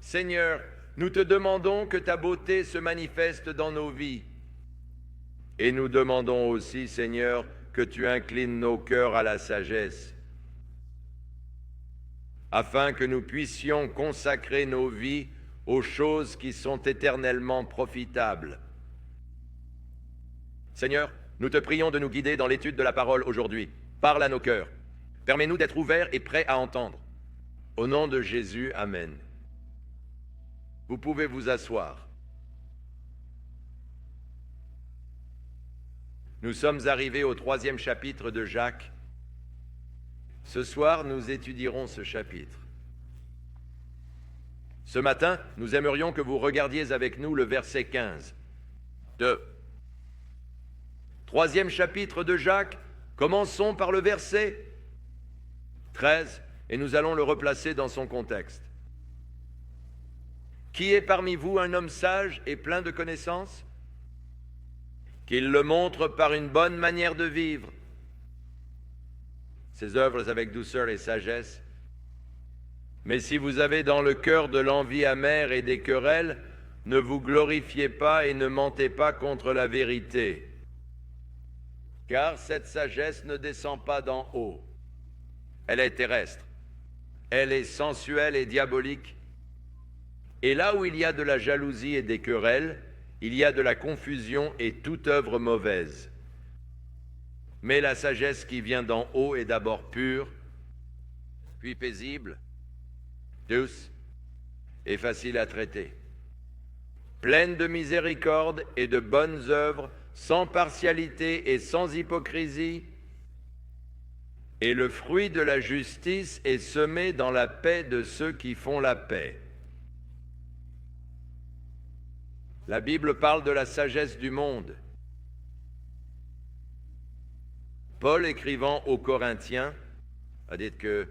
Seigneur, nous te demandons que ta beauté se manifeste dans nos vies. Et nous demandons aussi, Seigneur, que tu inclines nos cœurs à la sagesse, afin que nous puissions consacrer nos vies aux choses qui sont éternellement profitables. Seigneur, nous te prions de nous guider dans l'étude de la parole aujourd'hui. Parle à nos cœurs. Permets-nous d'être ouverts et prêts à entendre. Au nom de Jésus, Amen. Vous pouvez vous asseoir. Nous sommes arrivés au 3e chapitre de Jacques. Ce soir, nous étudierons ce chapitre. Ce matin, nous aimerions que vous regardiez avec nous le verset 15. 3e chapitre de Jacques, commençons par le verset 13 et nous allons le replacer dans son contexte. Qui est parmi vous un homme sage et plein de connaissances? Qu'il le montre par une bonne manière de vivre, ses œuvres avec douceur et sagesse. Mais si vous avez dans le cœur de l'envie amère et des querelles, ne vous glorifiez pas et ne mentez pas contre la vérité. Car cette sagesse ne descend pas d'en haut. Elle est terrestre. Elle est sensuelle et diabolique. Et là où il y a de la jalousie et des querelles, il y a de la confusion et toute œuvre mauvaise. Mais la sagesse qui vient d'en haut est d'abord pure, puis paisible, douce et facile à traiter, pleine de miséricorde et de bonnes œuvres, sans partialité et sans hypocrisie. Et le fruit de la justice est semé dans la paix de ceux qui font la paix. La Bible parle de la sagesse du monde. Paul, écrivant aux Corinthiens, a dit que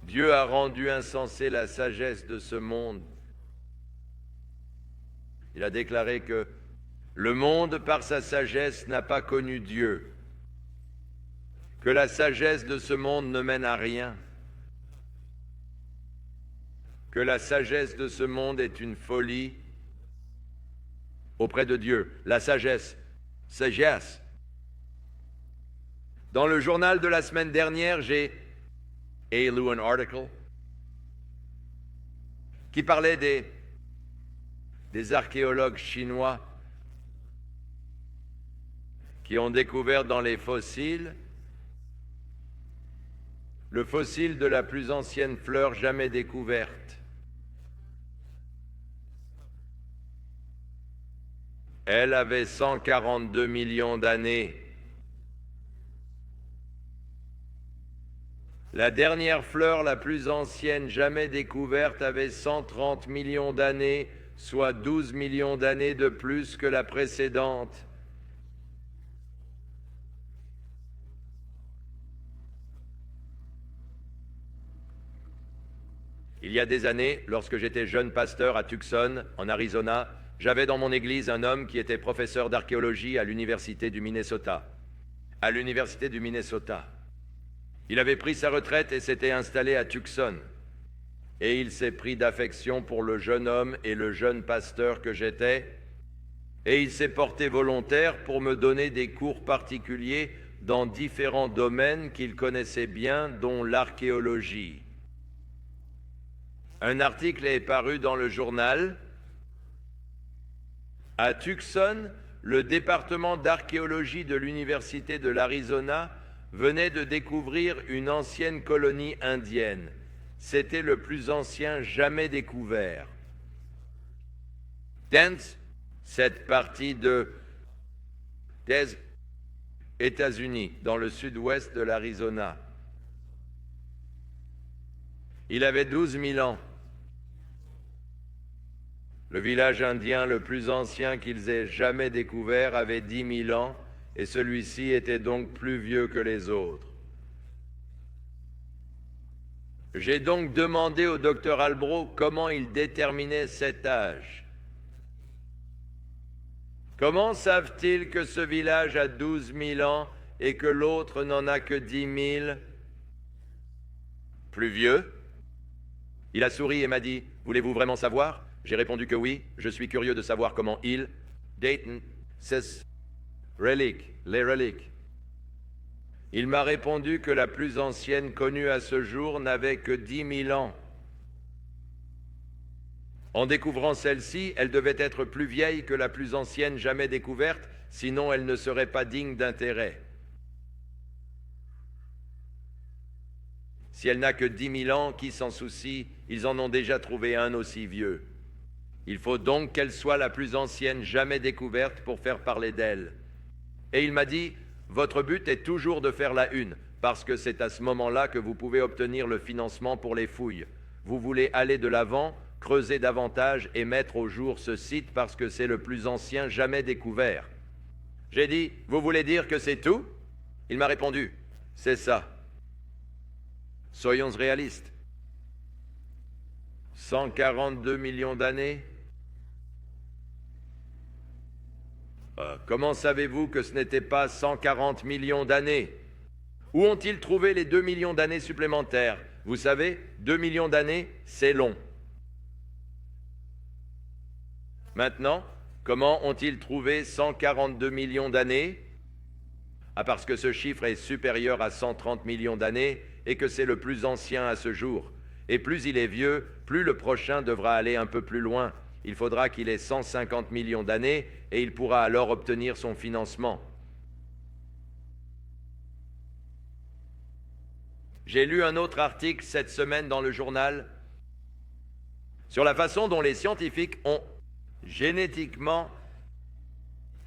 Dieu a rendu insensée la sagesse de ce monde. Il a déclaré que le monde, par sa sagesse, n'a pas connu Dieu, que la sagesse de ce monde ne mène à rien, que la sagesse de ce monde est une folie auprès de Dieu. La sagesse. Dans le journal de la semaine dernière, j'ai lu un article qui parlait des archéologues chinois qui ont découvert dans les fossiles le fossile de la plus ancienne fleur jamais découverte. Elle avait 142 millions d'années. La dernière fleur la plus ancienne jamais découverte avait 130 millions d'années, soit 12 millions d'années de plus que la précédente. Il y a des années, lorsque j'étais jeune pasteur à Tucson, en Arizona, j'avais dans mon église un homme qui était professeur d'archéologie à l'université du Minnesota. Il avait pris sa retraite et s'était installé à Tucson. Et il s'est pris d'affection pour le jeune homme et le jeune pasteur que j'étais. Et il s'est porté volontaire pour me donner des cours particuliers dans différents domaines qu'il connaissait bien, dont l'archéologie. Un article est paru dans le journal. À Tucson, le département d'archéologie de l'université de l'Arizona venait de découvrir une ancienne colonie indienne. C'était le plus ancien jamais découvert. Dance, cette partie des États-Unis, dans le sud-ouest de l'Arizona. Il avait 12 000 ans. Le village indien le plus ancien qu'ils aient jamais découvert avait 10 000 ans, et celui-ci était donc plus vieux que les autres. J'ai donc demandé au docteur Albro comment il déterminait cet âge. Comment savent-ils que ce village a 12 000 ans et que l'autre n'en a que 10 000? Plus vieux? Il a souri et m'a dit, « Voulez-vous vraiment savoir ?» J'ai répondu que oui, je suis curieux de savoir comment il, Dayton, ces reliques, les reliques. Il m'a répondu que la plus ancienne connue à ce jour n'avait que 10 000 ans. En découvrant celle-ci, elle devait être plus vieille que la plus ancienne jamais découverte, sinon elle ne serait pas digne d'intérêt. Si elle n'a que 10 000 ans, qui s'en soucie? Ils en ont déjà trouvé un aussi vieux. Il faut donc qu'elle soit la plus ancienne jamais découverte pour faire parler d'elle. Et il m'a dit, votre but est toujours de faire la une, parce que c'est à ce moment-là que vous pouvez obtenir le financement pour les fouilles. Vous voulez aller de l'avant, creuser davantage et mettre au jour ce site parce que c'est le plus ancien jamais découvert. J'ai dit, vous voulez dire que c'est tout? Il m'a répondu, c'est ça. Soyons réalistes. 142 millions d'années? Comment savez-vous que ce n'était pas 140 millions d'années? Où ont-ils trouvé les 2 millions d'années supplémentaires? Vous savez, 2 millions d'années, c'est long. Maintenant, comment ont-ils trouvé 142 millions d'années? Parce que ce chiffre est supérieur à 130 millions d'années et que c'est le plus ancien à ce jour. Et plus il est vieux, plus le prochain devra aller un peu plus loin. Il faudra qu'il ait 150 millions d'années et il pourra alors obtenir son financement. J'ai lu un autre article cette semaine dans le journal sur la façon dont les scientifiques ont génétiquement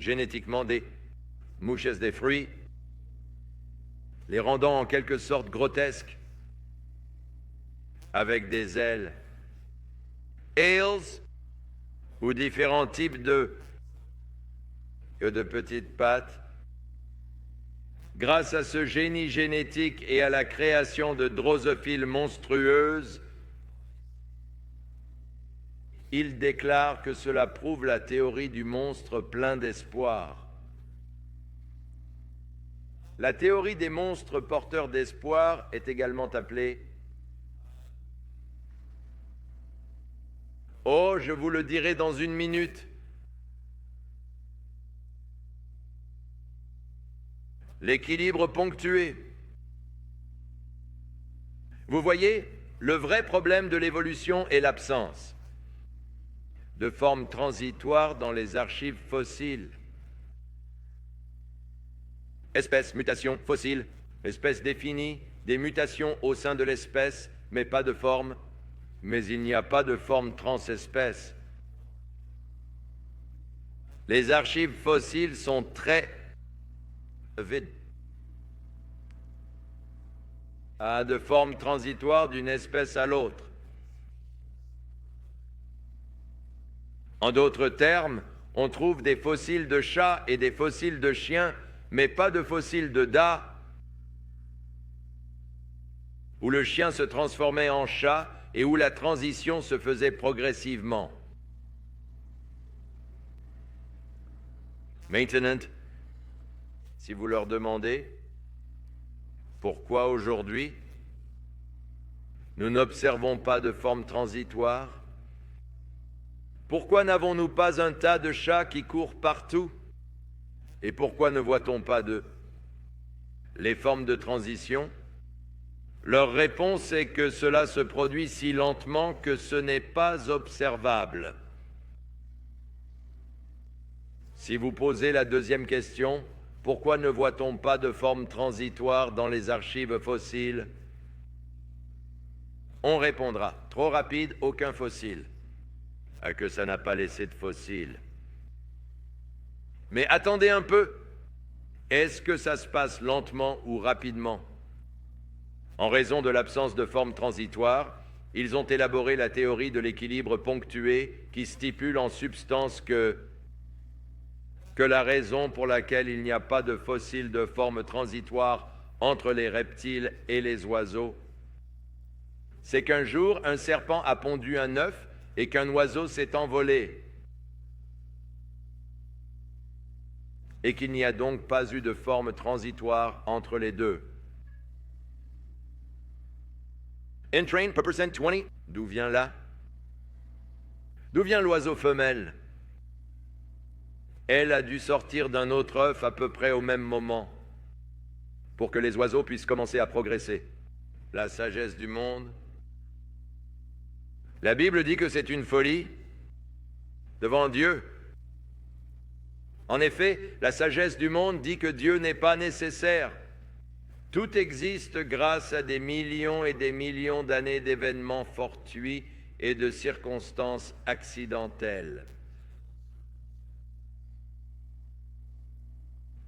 des mouches des fruits, les rendant en quelque sorte grotesques, avec des ailes, ailes ou différents types de petites pattes. Grâce à ce génie génétique et à la création de drosophiles monstrueuses, il déclare que cela prouve la théorie du monstre plein d'espoir. La théorie des monstres porteurs d'espoir est également appelée « Oh, je vous le dirai dans une minute ». L'équilibre ponctué. Vous voyez, le vrai problème de l'évolution est l'absence de formes transitoires dans les archives fossiles. Espèce, mutation, fossile, espèce définie, des mutations au sein de l'espèce, mais pas de forme. Mais il n'y a pas de forme transespèce. Les archives fossiles sont très vides. De forme transitoire d'une espèce à l'autre. En d'autres termes, on trouve des fossiles de chats et des fossiles de chiens, mais pas de fossiles de dak, où le chien se transformait en chat et où la transition se faisait progressivement. Maintenant, si vous leur demandez pourquoi aujourd'hui nous n'observons pas de forme transitoire, pourquoi n'avons-nous pas un tas de chats qui courent partout? Et pourquoi ne voit-on pas les formes de transition? Leur réponse est que cela se produit si lentement que ce n'est pas observable. Si vous posez la deuxième question, pourquoi ne voit-on pas de forme transitoire dans les archives fossiles? On répondra, trop rapide, aucun fossile. Que ça n'a pas laissé de fossiles. Mais attendez un peu, est-ce que ça se passe lentement ou rapidement? En raison de l'absence de forme transitoire, ils ont élaboré la théorie de l'équilibre ponctué qui stipule en substance que la raison pour laquelle il n'y a pas de fossiles de forme transitoire entre les reptiles et les oiseaux, c'est qu'un jour, un serpent a pondu un œuf et qu'un oiseau s'est envolé. Et qu'il n'y a donc pas eu de forme transitoire entre les deux. Entrain per percent 20, D'où vient là? D'où vient l'oiseau femelle? Elle a dû sortir d'un autre œuf à peu près au même moment pour que les oiseaux puissent commencer à progresser. La sagesse du monde. La Bible dit que c'est une folie devant Dieu. En effet, la sagesse du monde dit que Dieu n'est pas nécessaire. Tout existe grâce à des millions et des millions d'années d'événements fortuits et de circonstances accidentelles.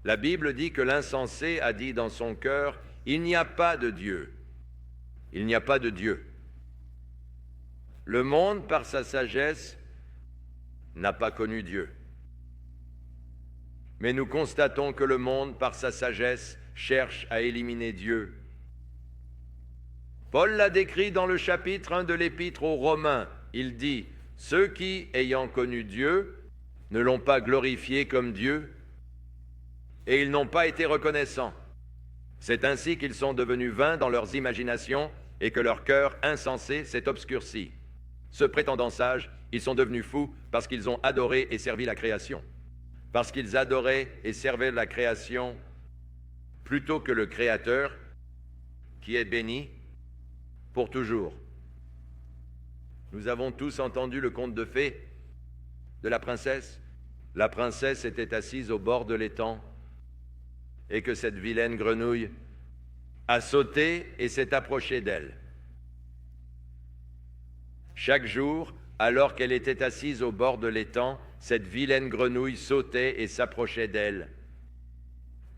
La Bible dit que l'insensé a dit dans son cœur, « Il n'y a pas de Dieu. Il n'y a pas de Dieu. » Le monde, par sa sagesse, n'a pas connu Dieu. Mais nous constatons que le monde, par sa sagesse, cherche à éliminer Dieu. Paul l'a décrit dans le chapitre 1 de l'Épître aux Romains. Il dit, « Ceux qui, ayant connu Dieu, ne l'ont pas glorifié comme Dieu, et ils n'ont pas été reconnaissants. C'est ainsi qu'ils sont devenus vains dans leurs imaginations et que leur cœur insensé s'est obscurci. Se prétendant sages, ils sont devenus fous parce qu'ils ont adoré et servi la création. Parce qu'ils adoraient et servaient la création plutôt que le Créateur, qui est béni pour toujours. » Nous avons tous entendu le conte de fées de la princesse. La princesse était assise au bord de l'étang et que cette vilaine grenouille a sauté et s'est approchée d'elle. Chaque jour, alors qu'elle était assise au bord de l'étang, cette vilaine grenouille sautait et s'approchait d'elle.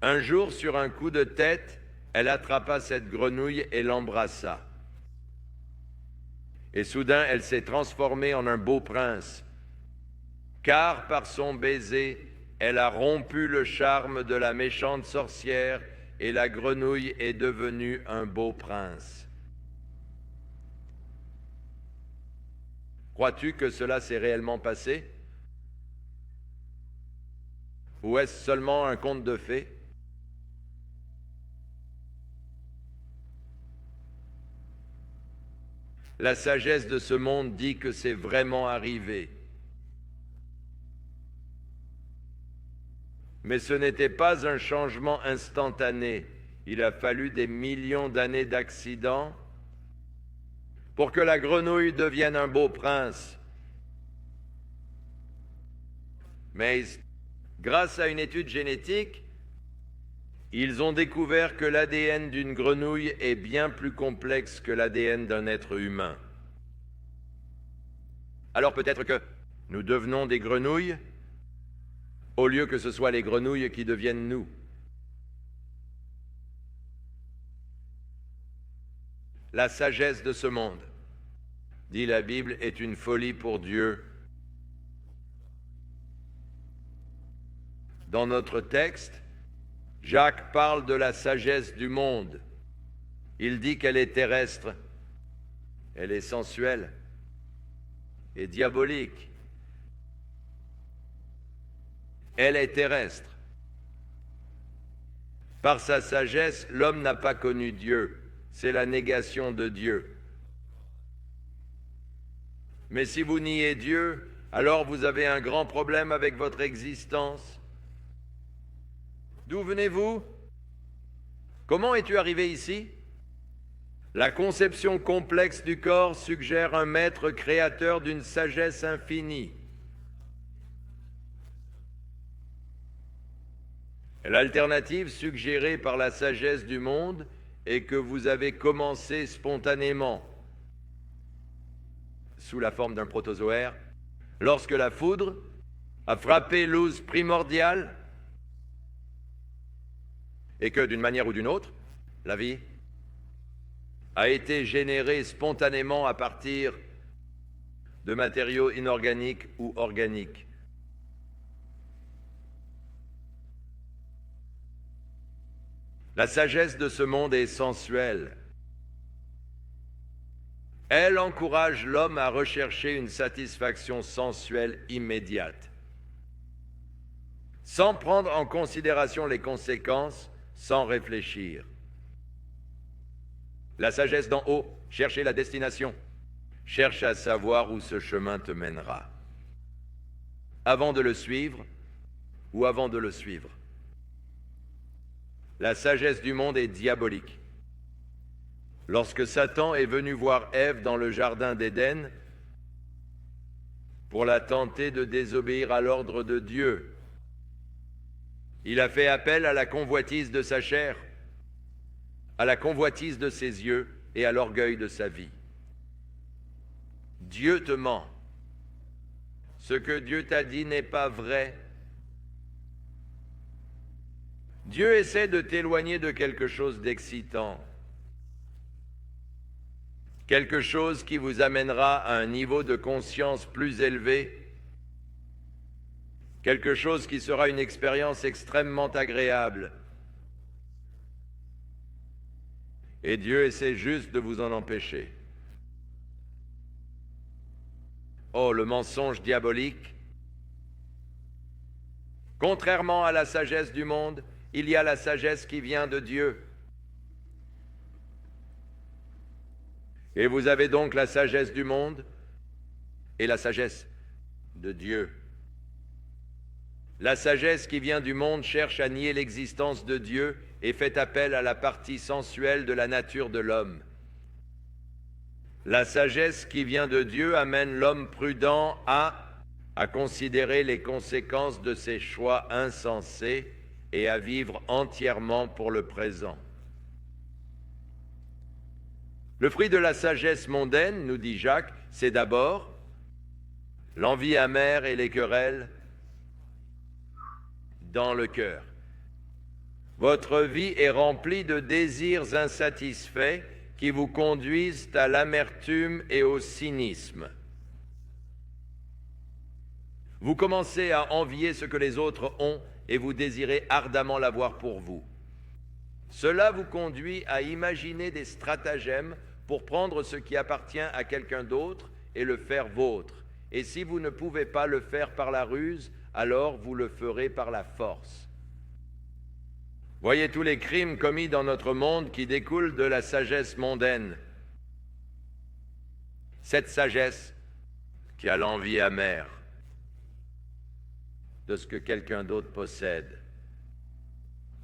Un jour, sur un coup de tête, elle attrapa cette grenouille et l'embrassa. Et soudain, elle s'est transformée en un beau prince, car par son baiser, elle a rompu le charme de la méchante sorcière et la grenouille est devenue un beau prince. Crois-tu que cela s'est réellement passé? Ou est-ce seulement un conte de fées? La sagesse de ce monde dit que c'est vraiment arrivé. Mais ce n'était pas un changement instantané. Il a fallu des millions d'années d'accidents pour que la grenouille devienne un beau prince. Mais grâce à une étude génétique, ils ont découvert que l'ADN d'une grenouille est bien plus complexe que l'ADN d'un être humain. Alors peut-être que nous devenons des grenouilles au lieu que ce soit les grenouilles qui deviennent nous. La sagesse de ce monde, dit la Bible, est une folie pour Dieu. Dans notre texte, Jacques parle de la sagesse du monde. Il dit qu'elle est terrestre, elle est sensuelle et diabolique. Elle est terrestre. Par sa sagesse, l'homme n'a pas connu Dieu. C'est la négation de Dieu. Mais si vous niez Dieu, alors vous avez un grand problème avec votre existence. D'où venez-vous? Comment es-tu arrivé ici? La conception complexe du corps suggère un maître créateur d'une sagesse infinie. L'alternative suggérée par la sagesse du monde est que vous avez commencé spontanément, sous la forme d'un protozoaire, lorsque la foudre a frappé l'os primordial et que, d'une manière ou d'une autre, la vie a été générée spontanément à partir de matériaux inorganiques ou organiques. La sagesse de ce monde est sensuelle. Elle encourage l'homme à rechercher une satisfaction sensuelle immédiate, sans prendre en considération les conséquences, sans réfléchir. La sagesse d'en haut cherchait la destination. cherche à savoir où ce chemin te mènera. Avant de le suivre ou avant de le suivre. La sagesse du monde est diabolique. Lorsque Satan est venu voir Ève dans le jardin d'Éden pour la tenter de désobéir à l'ordre de Dieu, il a fait appel à la convoitise de sa chair, à la convoitise de ses yeux et à l'orgueil de sa vie. Dieu te ment. Ce que Dieu t'a dit n'est pas vrai. Dieu essaie de t'éloigner de quelque chose d'excitant, quelque chose qui vous amènera à un niveau de conscience plus élevé, quelque chose qui sera une expérience extrêmement agréable. Et Dieu essaie juste de vous en empêcher. Oh, le mensonge diabolique! Contrairement à la sagesse du monde, il y a la sagesse qui vient de Dieu. Et vous avez donc la sagesse du monde et la sagesse de Dieu. La sagesse qui vient du monde cherche à nier l'existence de Dieu et fait appel à la partie sensuelle de la nature de l'homme. La sagesse qui vient de Dieu amène l'homme prudent à considérer les conséquences de ses choix insensés et à vivre entièrement pour le présent. Le fruit de la sagesse mondaine, nous dit Jacques, c'est d'abord l'envie amère et les querelles dans le cœur. Votre vie est remplie de désirs insatisfaits qui vous conduisent à l'amertume et au cynisme. Vous commencez à envier ce que les autres ont et vous désirez ardemment l'avoir pour vous. Cela vous conduit à imaginer des stratagèmes pour prendre ce qui appartient à quelqu'un d'autre et le faire vôtre. Et si vous ne pouvez pas le faire par la ruse, alors vous le ferez par la force. Voyez tous les crimes commis dans notre monde qui découlent de la sagesse mondaine. Cette sagesse qui a l'envie amère de ce que quelqu'un d'autre possède.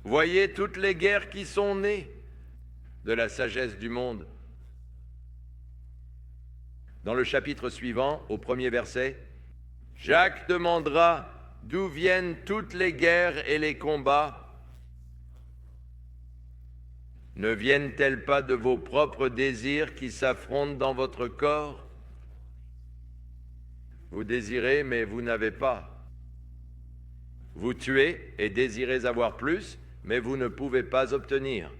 Voyez toutes les guerres qui sont nées de la sagesse du monde. Dans le chapitre suivant, au premier verset, Jacques demandera d'où viennent toutes les guerres et les combats. Ne viennent-elles pas de vos propres désirs qui s'affrontent dans votre corps? Vous désirez, mais vous n'avez pas. Vous tuez et désirez avoir plus, mais vous ne pouvez pas obtenir.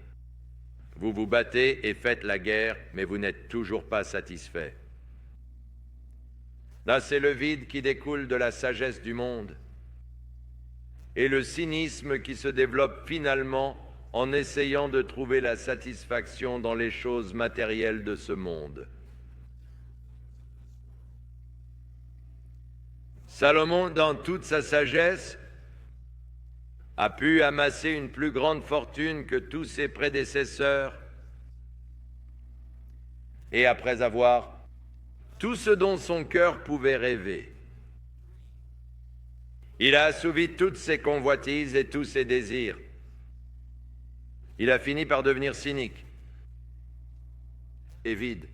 Vous vous battez et faites la guerre, mais vous n'êtes toujours pas satisfait. Là, c'est le vide qui découle de la sagesse du monde et le cynisme qui se développe finalement en essayant de trouver la satisfaction dans les choses matérielles de ce monde. Salomon, dans toute sa sagesse, a pu amasser une plus grande fortune que tous ses prédécesseurs, et après avoir tout ce dont son cœur pouvait rêver, il a assouvi toutes ses convoitises et tous ses désirs. Il a fini par devenir cynique et vide.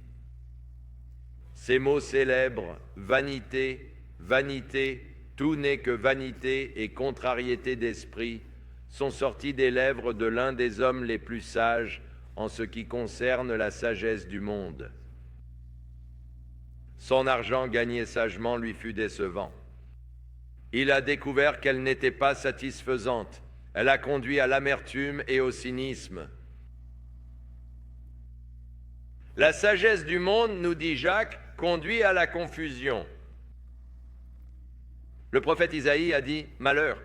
Ces mots célèbres, vanité, vanité, tout n'est que vanité et contrariété d'esprit, sont sortis des lèvres de l'un des hommes les plus sages en ce qui concerne la sagesse du monde. Son argent gagné sagement lui fut décevant. Il a découvert qu'elle n'était pas satisfaisante. Elle a conduit à l'amertume et au cynisme. La sagesse du monde, nous dit Jacques, conduit à la confusion. Le prophète Isaïe a dit « Malheur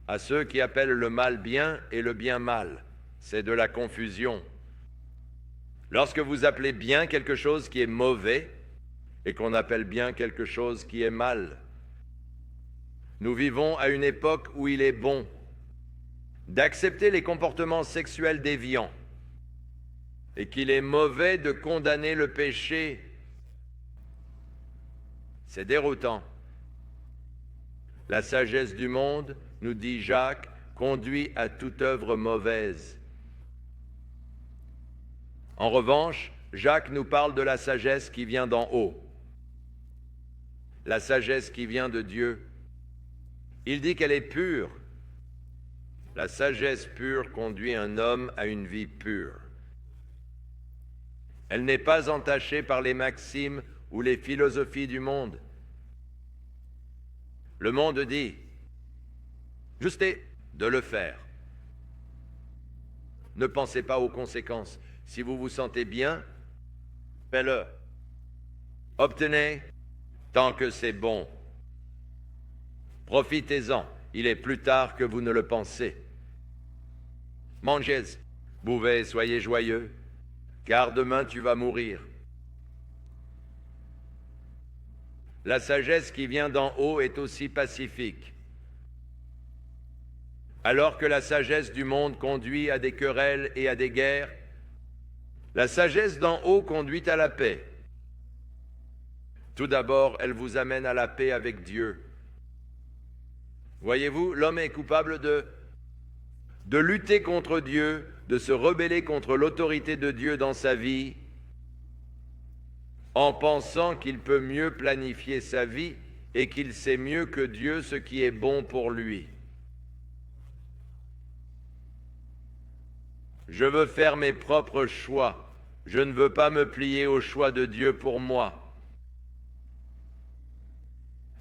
à ceux qui appellent le mal bien et le bien mal ». C'est de la confusion. Lorsque vous appelez bien quelque chose qui est mauvais et qu'on appelle bien quelque chose qui est mal, nous vivons à une époque où il est bon d'accepter les comportements sexuels déviants et qu'il est mauvais de condamner le péché C'est déroutant. La sagesse du monde, nous dit Jacques, conduit à toute œuvre mauvaise. En revanche, Jacques nous parle de la sagesse qui vient d'en haut, la sagesse qui vient de Dieu. Il dit qu'elle est pure. La sagesse pure conduit un homme à une vie pure. Elle n'est pas entachée par les maximes ou les philosophies du monde. Le monde dit, juste de le faire. Ne pensez pas aux conséquences. Si vous vous sentez bien, faites-le. Obtenez tant que c'est bon. Profitez-en. Il est plus tard que vous ne le pensez. Mangez, buvez, soyez joyeux, car demain tu vas mourir. La sagesse qui vient d'en haut est aussi pacifique. Alors que la sagesse du monde conduit à des querelles et à des guerres, la sagesse d'en haut conduit à la paix. Tout d'abord, elle vous amène à la paix avec Dieu. Voyez-vous, l'homme est coupable de lutter contre Dieu, de se rebeller contre l'autorité de Dieu dans sa vie, en pensant qu'il peut mieux planifier sa vie et qu'il sait mieux que Dieu ce qui est bon pour lui. Je veux faire mes propres choix. Je ne veux pas me plier au choix de Dieu pour moi.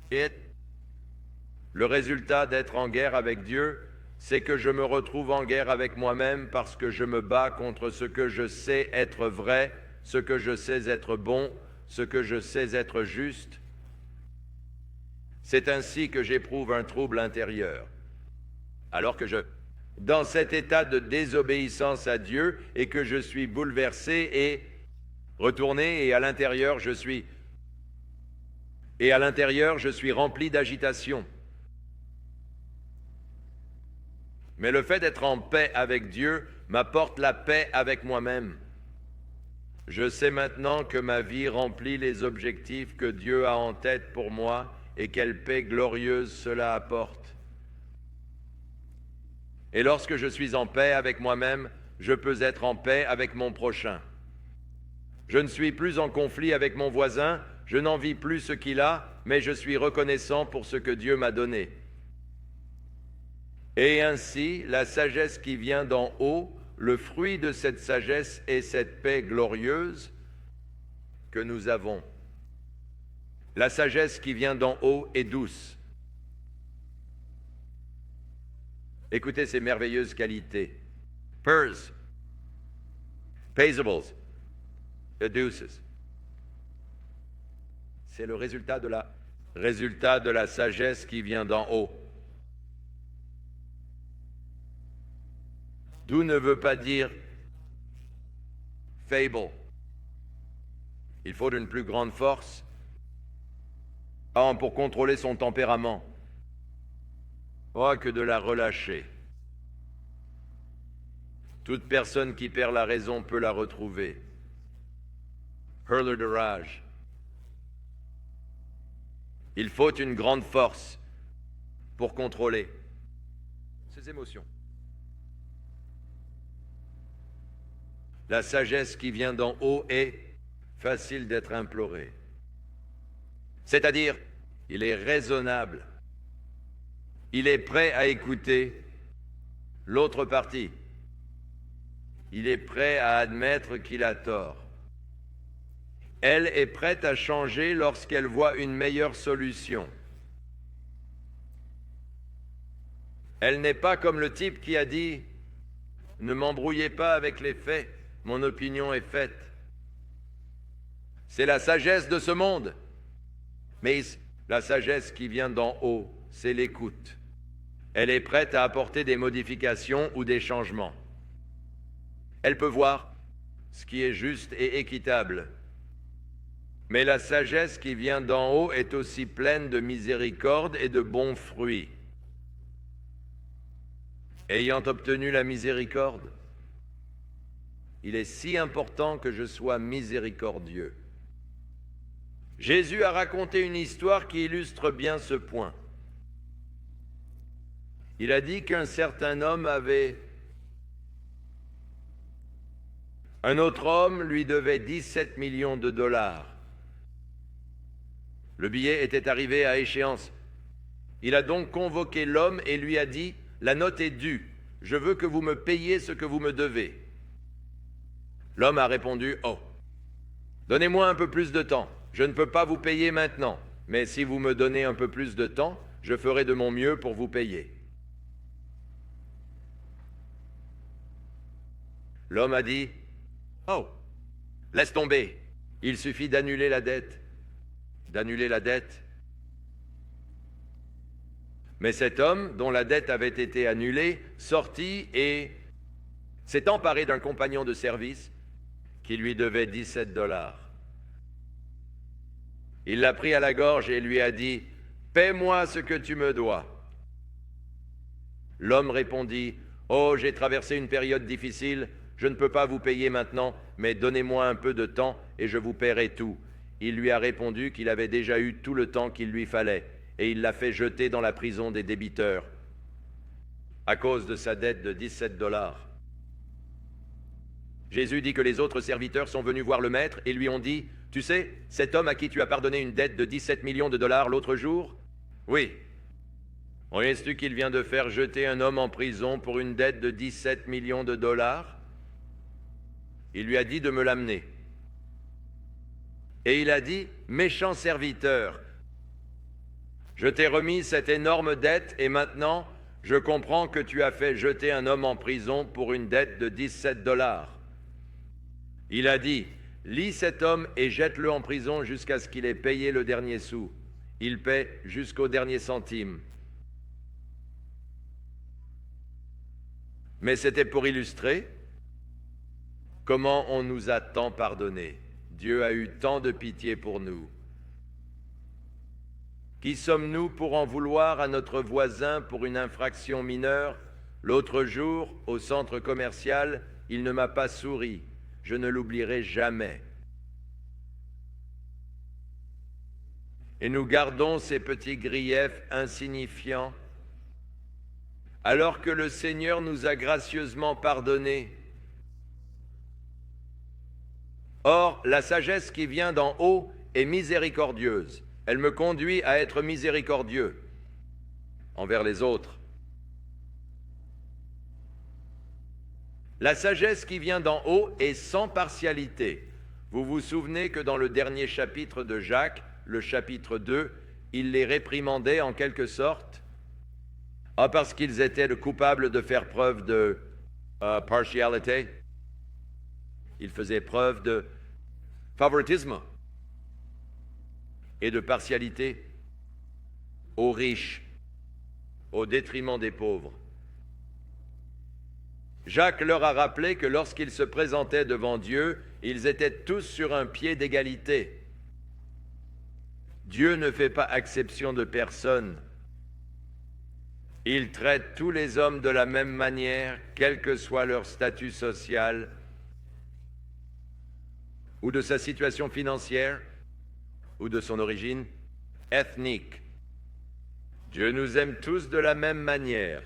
Et le résultat d'être en guerre avec Dieu, c'est que je me retrouve en guerre avec moi-même parce que je me bats contre ce que je sais être vrai, ce que je sais être bon, ce que je sais être juste. C'est ainsi que j'éprouve un trouble intérieur. Alors que dans cet état de désobéissance à Dieu et que je suis bouleversé et retourné et à l'intérieur je suis rempli d'agitation. Mais le fait d'être en paix avec Dieu m'apporte la paix avec moi-même. Je sais maintenant que ma vie remplit les objectifs que Dieu a en tête pour moi et quelle paix glorieuse cela apporte. Et lorsque je suis en paix avec moi-même, je peux être en paix avec mon prochain. Je ne suis plus en conflit avec mon voisin, je n'envie plus ce qu'il a, mais je suis reconnaissant pour ce que Dieu m'a donné. Et ainsi, la sagesse qui vient d'en haut, le fruit de cette sagesse est cette paix glorieuse que nous avons. La sagesse qui vient d'en haut est douce. Écoutez ces merveilleuses qualités. Purs, paisibles, douces. C'est le résultat de la sagesse qui vient d'en haut. D'où ne veut pas dire faible. Il faut une plus grande force pour contrôler son tempérament. Que de la relâcher. Toute personne qui perd la raison peut la retrouver. Hurler de rage. Il faut une grande force pour contrôler ses émotions. La sagesse qui vient d'en haut est facile d'être implorée. C'est-à-dire, il est raisonnable. Il est prêt à écouter l'autre partie. Il est prêt à admettre qu'il a tort. Elle est prête à changer lorsqu'elle voit une meilleure solution. Elle n'est pas comme le type qui a dit « Ne m'embrouillez pas avec les faits, mon opinion est faite. » C'est la sagesse de ce monde. Mais la sagesse qui vient d'en haut, c'est l'écoute. Elle est prête à apporter des modifications ou des changements. Elle peut voir ce qui est juste et équitable. Mais la sagesse qui vient d'en haut est aussi pleine de miséricorde et de bons fruits. Ayant obtenu la miséricorde, il est si important que je sois miséricordieux. Jésus a raconté une histoire qui illustre bien ce point. Il a dit qu'un certain homme un autre homme lui devait 17 millions de dollars. Le billet était arrivé à échéance. Il a donc convoqué l'homme et lui a dit « La note est due, je veux que vous me payiez ce que vous me devez. » L'homme a répondu « Oh, donnez-moi un peu plus de temps, je ne peux pas vous payer maintenant, mais si vous me donnez un peu plus de temps, je ferai de mon mieux pour vous payer. » L'homme a dit « Oh, laisse tomber, il suffit d'annuler la dette. » Mais cet homme, dont la dette avait été annulée, sortit et s'est emparé d'un compagnon de service qui lui devait 17 dollars. Il l'a pris à la gorge et lui a dit « Paie-moi ce que tu me dois. » L'homme répondit « Oh, j'ai traversé une période difficile, je ne peux pas vous payer maintenant, mais donnez-moi un peu de temps et je vous paierai tout. » Il lui a répondu qu'il avait déjà eu tout le temps qu'il lui fallait, et il l'a fait jeter dans la prison des débiteurs à cause de sa dette de 17 dollars. Jésus dit que les autres serviteurs sont venus voir le maître et lui ont dit « Tu sais, cet homme à qui tu as pardonné une dette de 17 millions de dollars l'autre jour ? Oui. Sais-tu qu'il vient de faire jeter un homme en prison pour une dette de 17 millions de dollars ? Il lui a dit de me l'amener. Et il a dit « Méchant serviteur, je t'ai remis cette énorme dette et maintenant, je comprends que tu as fait jeter un homme en prison pour une dette de 17 dollars. » Il a dit « Lie cet homme et jette-le en prison jusqu'à ce qu'il ait payé le dernier sou. Il paie jusqu'au dernier centime. » Mais c'était pour illustrer comment on nous a tant pardonné. Dieu a eu tant de pitié pour nous. Qui sommes-nous pour en vouloir à notre voisin pour une infraction mineure ? L'autre jour, au centre commercial, il ne m'a pas souri. Je ne l'oublierai jamais. Et nous gardons ces petits griefs insignifiants, alors que le Seigneur nous a gracieusement pardonnés. Or, la sagesse qui vient d'en haut est miséricordieuse. Elle me conduit à être miséricordieux envers les autres. La sagesse qui vient d'en haut est sans partialité. Vous vous souvenez que dans le dernier chapitre de Jacques, le chapitre 2, il les réprimandait en quelque sorte parce qu'ils étaient coupables de faire preuve de partialité. Ils faisaient preuve de favoritisme et de partialité aux riches, au détriment des pauvres. Jacques leur a rappelé que lorsqu'ils se présentaient devant Dieu, ils étaient tous sur un pied d'égalité. Dieu ne fait pas exception de personne. Il traite tous les hommes de la même manière, quel que soit leur statut social ou de sa situation financière, ou de son origine ethnique. Dieu nous aime tous de la même manière.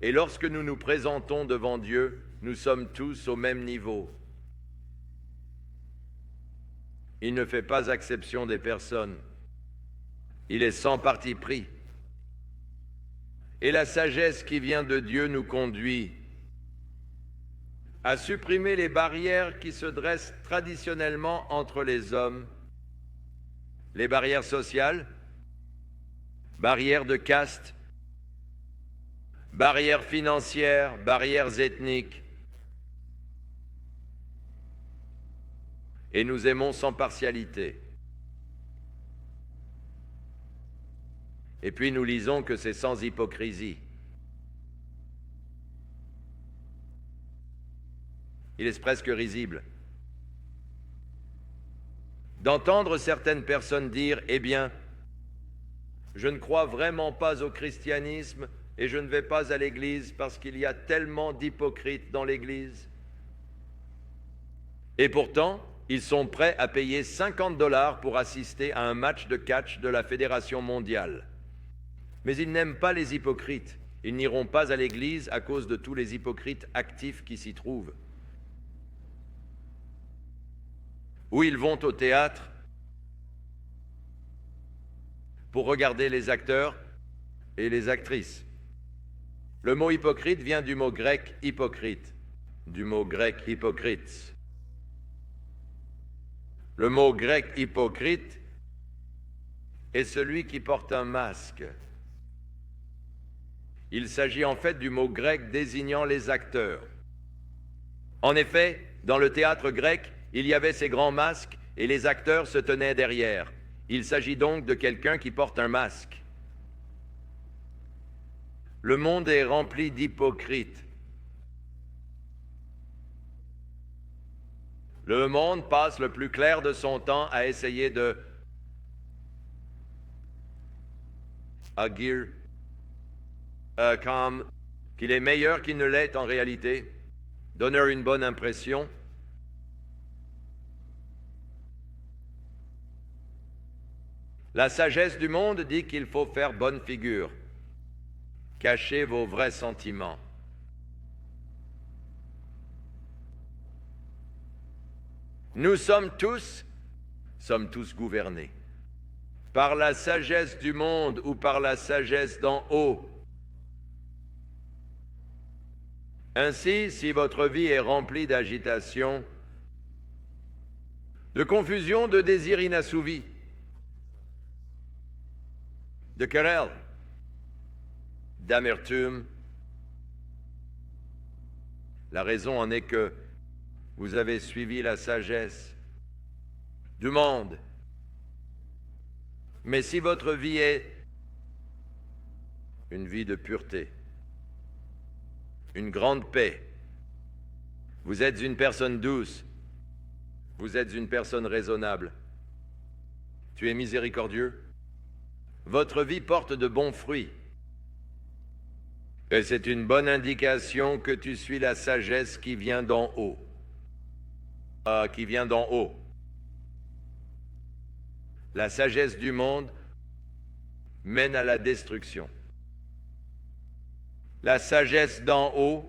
Et lorsque nous nous présentons devant Dieu, nous sommes tous au même niveau. Il ne fait pas exception des personnes. Il est sans parti pris. Et la sagesse qui vient de Dieu nous conduit à supprimer les barrières qui se dressent traditionnellement entre les hommes, les barrières sociales, barrières de caste, barrières financières, barrières ethniques. Et nous aimons sans partialité. Et puis nous lisons que c'est sans hypocrisie. Il est presque risible d'entendre certaines personnes dire « Eh bien, je ne crois vraiment pas au christianisme et je ne vais pas à l'église parce qu'il y a tellement d'hypocrites dans l'église. » Et pourtant, Ils sont prêts à payer 50 $ pour assister à un match de catch de la Fédération mondiale. Mais ils n'aiment pas les hypocrites. Ils n'iront pas à l'église à cause de tous les hypocrites actifs qui s'y trouvent. Ou ils vont au théâtre pour regarder les acteurs et les actrices. Le mot hypocrite vient du mot grec hypocrite, du mot grec hypocrite. Le mot grec hypocrite est celui qui porte un masque. Il s'agit en fait du mot grec désignant les acteurs. En effet, dans le théâtre grec, il y avait ces grands masques et les acteurs se tenaient derrière. Il s'agit donc de quelqu'un qui porte un masque. Le monde est rempli d'hypocrites. Le monde passe le plus clair de son temps à essayer de agir comme qu'il est meilleur qu'il ne l'est en réalité, donner une bonne impression. La sagesse du monde dit qu'il faut faire bonne figure, cacher vos vrais sentiments. Nous sommes tous gouvernés par la sagesse du monde ou par la sagesse d'en haut. Ainsi, si votre vie est remplie d'agitation, de confusion, de désirs inassouvis, de querelles, d'amertume, la raison en est que vous avez suivi la sagesse du monde. Mais si votre vie est une vie de pureté, une grande paix, vous êtes une personne douce, vous êtes une personne raisonnable, tu es miséricordieux, votre vie porte de bons fruits. Et c'est une bonne indication que tu suis la sagesse qui vient d'en haut. Qui vient d'en haut. La sagesse du monde mène à la destruction. La sagesse d'en haut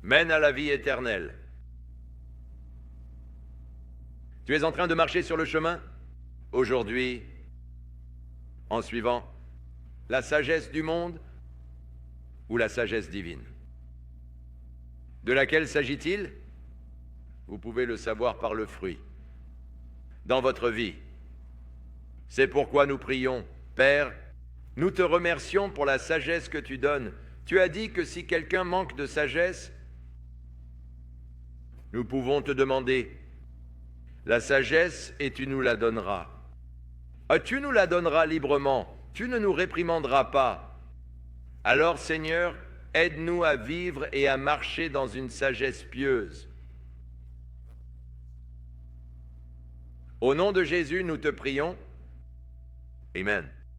mène à la vie éternelle. Tu es en train de marcher sur le chemin aujourd'hui en suivant la sagesse du monde ou la sagesse divine. De laquelle s'agit-il? Vous pouvez le savoir par le fruit. Dans votre vie. C'est pourquoi nous prions. Père, nous te remercions pour la sagesse que tu donnes. Tu as dit que si quelqu'un manque de sagesse, nous pouvons te demander la sagesse et tu nous la donneras. Tu nous la donneras librement. Tu ne nous réprimanderas pas. Alors, Seigneur, aide-nous à vivre et à marcher dans une sagesse pieuse. Au nom de Jésus, nous te prions. Amen.